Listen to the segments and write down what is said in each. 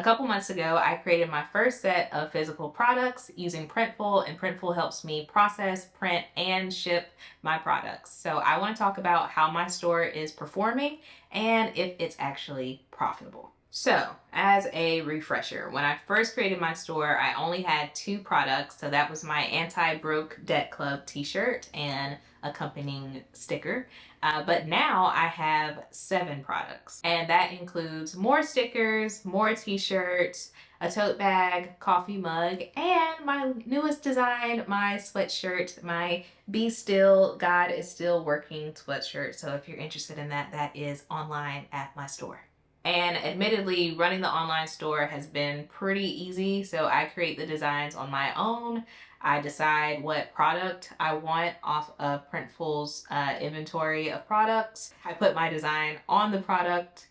A couple months ago, I created my first set of physical products using Printful, and Printful helps me process, print, and ship my products. So I want to talk about how my store is performing and if it's actually profitable. So, as a refresher, when I first created my store, I only had 2 products. So that was my Anti-Broke Debt Club t-shirt and accompanying sticker. But now I have 7 products, and that includes more stickers, more t-shirts, a tote bag, coffee mug, and my newest design, my sweatshirt, my Be Still, God is Still Working sweatshirt. So if you're interested in that, that is online at my store. And admittedly, running the online store has been pretty easy. So I create the designs on my own. I decide what product I want off of Printful's inventory of products. I put my design on the product,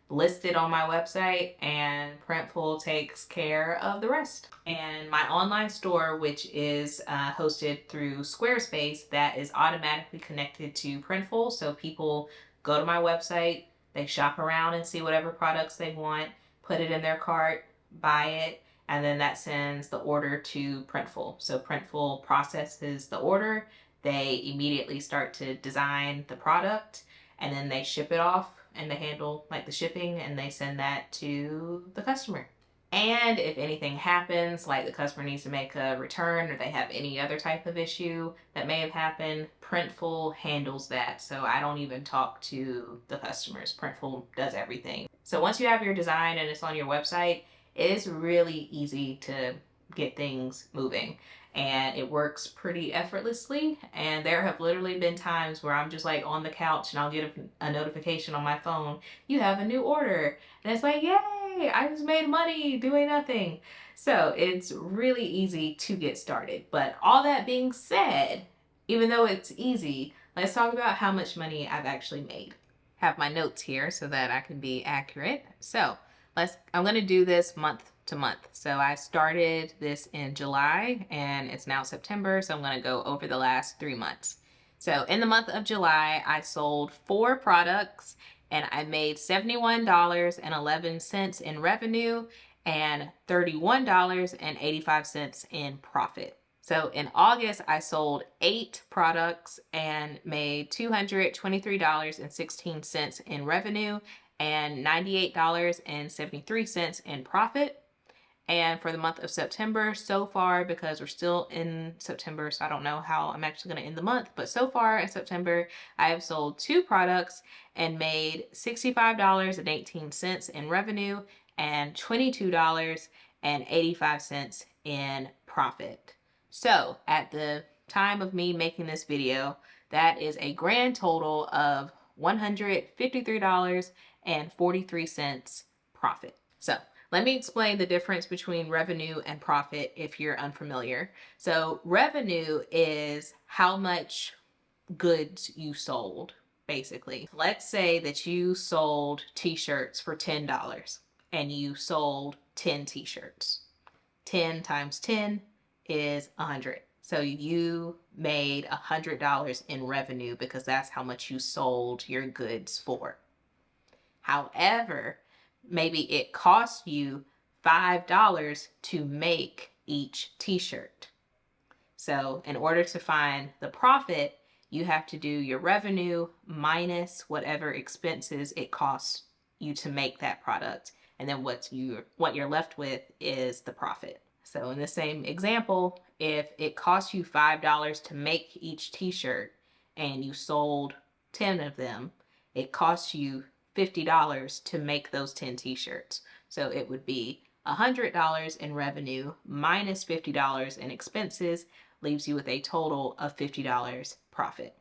list it on my website, and Printful takes care of the rest. And my online store, which is hosted through Squarespace, that is automatically connected to Printful. So people go to my website, they shop around and see whatever products they want, put it in their cart, buy it, and then that sends the order to Printful. So Printful processes the order, they immediately start to design the product, and then they ship it off and they handle like the shipping and they send that to the customer. And if anything happens, like the customer needs to make a return or they have any other type of issue that may have happened, Printful handles that. So I don't even talk to the customers. Printful does everything. So once you have your design and it's on your website, it is really easy to get things moving. And it works pretty effortlessly. And there have literally been times where I'm just like on the couch and I'll get a notification on my phone, you have a new order. And it's like, yay, I just made money doing nothing. So it's really easy to get started. But all that being said, even though it's easy, let's talk about how much money I've actually made. Have my notes here so that I can be accurate. So I'm going to do this month to month. So I started this in July and it's now September. So I'm going to go over the last 3 months. So in the month of July, I sold 4 products and I made $71.11 in revenue and $31.85 in profit. So in August, I sold 8 products and made $223.16 in revenue and $98.73 in profit. And for the month of September, so far, because we're still in September, so I don't know how I'm actually going to end the month, but so far in September, I have sold 2 products and made $65.18 in revenue and $22.85 in profit. So at the time of me making this video, that is a grand total of $153.43 profit. So let me explain the difference between revenue and profit if you're unfamiliar. So revenue is how much goods you sold, basically. Let's say that you sold t-shirts for $10 and you sold 10 t-shirts. 10 times 10 is 100. So you made $100 in revenue because that's how much you sold your goods for. However, maybe it cost you $5 to make each t-shirt. So in order to find the profit, you have to do your revenue minus whatever expenses it costs you to make that product. And then what you're left with is the profit. So in the same example, if it costs you $5 to make each t-shirt and you sold 10 of them, it costs you $50 to make those 10 t-shirts. So it would be $100 in revenue minus $50 in expenses, leaves you with a total of $50 profit.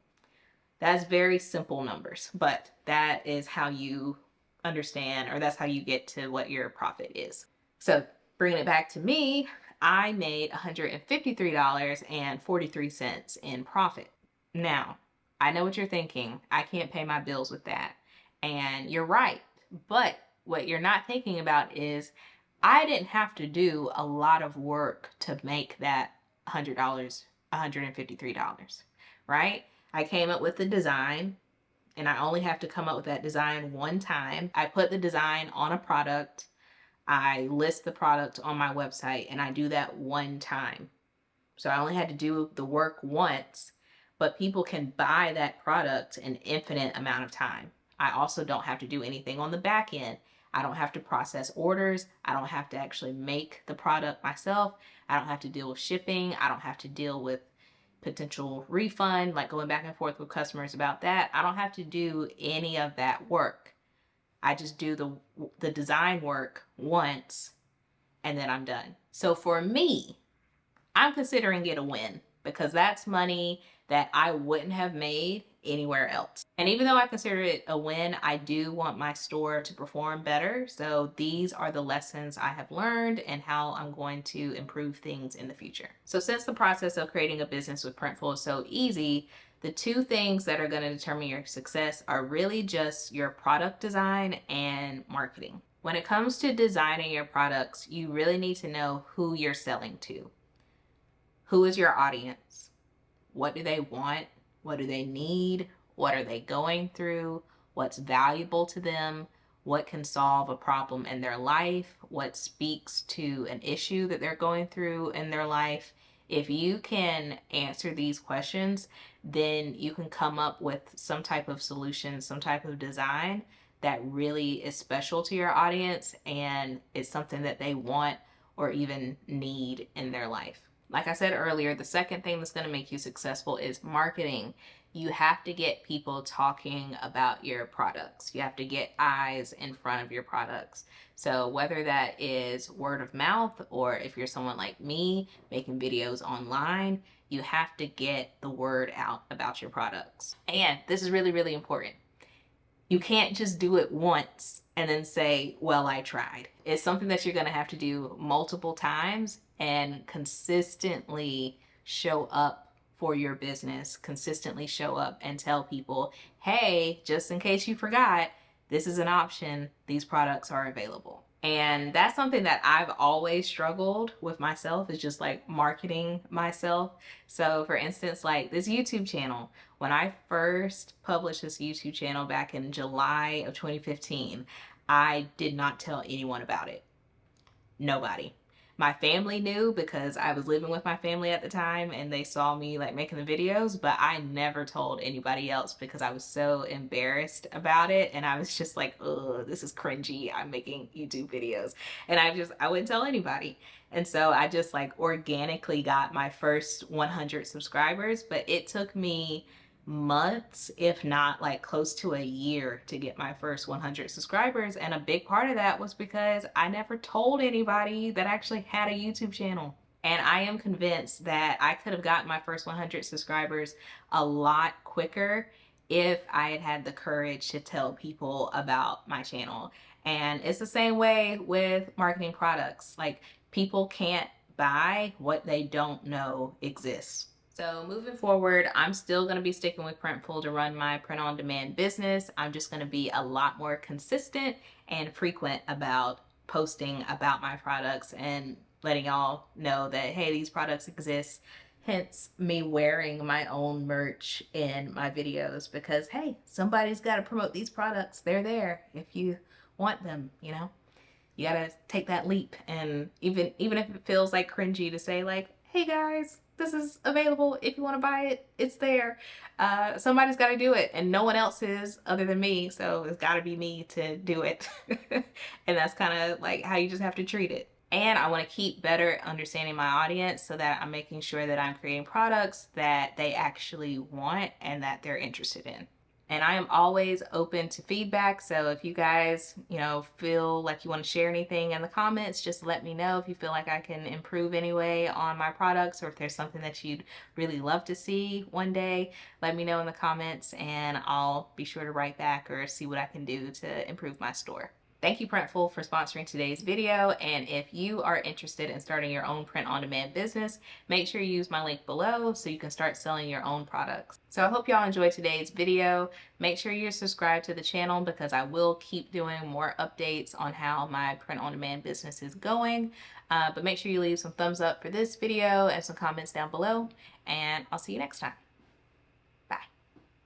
That's very simple numbers, but that is how you understand, or that's how you get to what your profit is. So bringing it back to me, I made $153.43 in profit. Now, I know what you're thinking. I can't pay my bills with that. And you're right. But what you're not thinking about is I didn't have to do a lot of work to make that $100, $153, right? I came up with the design and I only have to come up with that design one time. I put the design on a product. I list the product on my website, and I do that one time. So I only had to do the work once, but people can buy that product an infinite amount of time. I also don't have to do anything on the back end. I don't have to process orders. I don't have to actually make the product myself. I don't have to deal with shipping. I don't have to deal with potential refund, like going back and forth with customers about that. I don't have to do any of that work. I just do the design work once and then I'm done. So for me, I'm considering it a win because that's money that I wouldn't have made anywhere else. And even though I consider it a win, I do want my store to perform better. So these are the lessons I have learned and how I'm going to improve things in the future. So since the process of creating a business with Printful is so easy, the two things that are going to determine your success are really just your product design and marketing. When it comes to designing your products, you really need to know who you're selling to. Who is your audience? What do they want? What do they need? What are they going through? What's valuable to them? What can solve a problem in their life? What speaks to an issue that they're going through in their life? If you can answer these questions, then you can come up with some type of solution, some type of design that really is special to your audience and it's something that they want or even need in their life. Like I said earlier, the second thing that's going to make you successful is marketing. You have to get people talking about your products. You have to get eyes in front of your products. So whether that is word of mouth or if you're someone like me making videos online, you have to get the word out about your products. And this is really, really important. You can't just do it once and then say, well, I tried. It's something that you're going to have to do multiple times and consistently show up for your business, consistently show up and tell people, hey, just in case you forgot, this is an option. These products are available. And that's something that I've always struggled with myself, is just like marketing myself. So for instance, like this YouTube channel, when I first published this YouTube channel back in July of 2015, I did not tell anyone about it. Nobody. My family knew because I was living with my family at the time and they saw me like making the videos, but I never told anybody else because I was so embarrassed about it. And I was just like, oh, this is cringy. I'm making YouTube videos. And I wouldn't tell anybody. And so I just like organically got my first 100 subscribers, but it took me months, if not like close to a year, to get my first 100 subscribers. And a big part of that was because I never told anybody that I actually had a YouTube channel. And I am convinced that I could have gotten my first 100 subscribers a lot quicker if I had had the courage to tell people about my channel. And it's the same way with marketing products. Like, people can't buy what they don't know exists. So moving forward, I'm still going to be sticking with Printful to run my print-on-demand business. I'm just going to be a lot more consistent and frequent about posting about my products and letting y'all know that, hey, these products exist. Hence me wearing my own merch in my videos because, hey, somebody's got to promote these products. They're there if you want them, you know? You got to take that leap. And even if it feels like cringy to say like, hey guys, this is available. If you want to buy it, it's there. Somebody's got to do it and no one else is other than me. So it's got to be me to do it. And that's kind of like how you just have to treat it. And I want to keep better understanding my audience so that I'm making sure that I'm creating products that they actually want and that they're interested in. And I am always open to feedback. So if you guys, feel like you want to share anything in the comments, just let me know. If you feel like I can improve anyway on my products, or if there's something that you'd really love to see one day, let me know in the comments and I'll be sure to write back or see what I can do to improve my store. Thank you, Printful, for sponsoring today's video. And if you are interested in starting your own print-on-demand business, make sure you use my link below so you can start selling your own products. So I hope y'all enjoyed today's video. Make sure you're subscribed to the channel because I will keep doing more updates on how my print-on-demand business is going. But make sure you leave some thumbs up for this video and some comments down below, and I'll see you next time.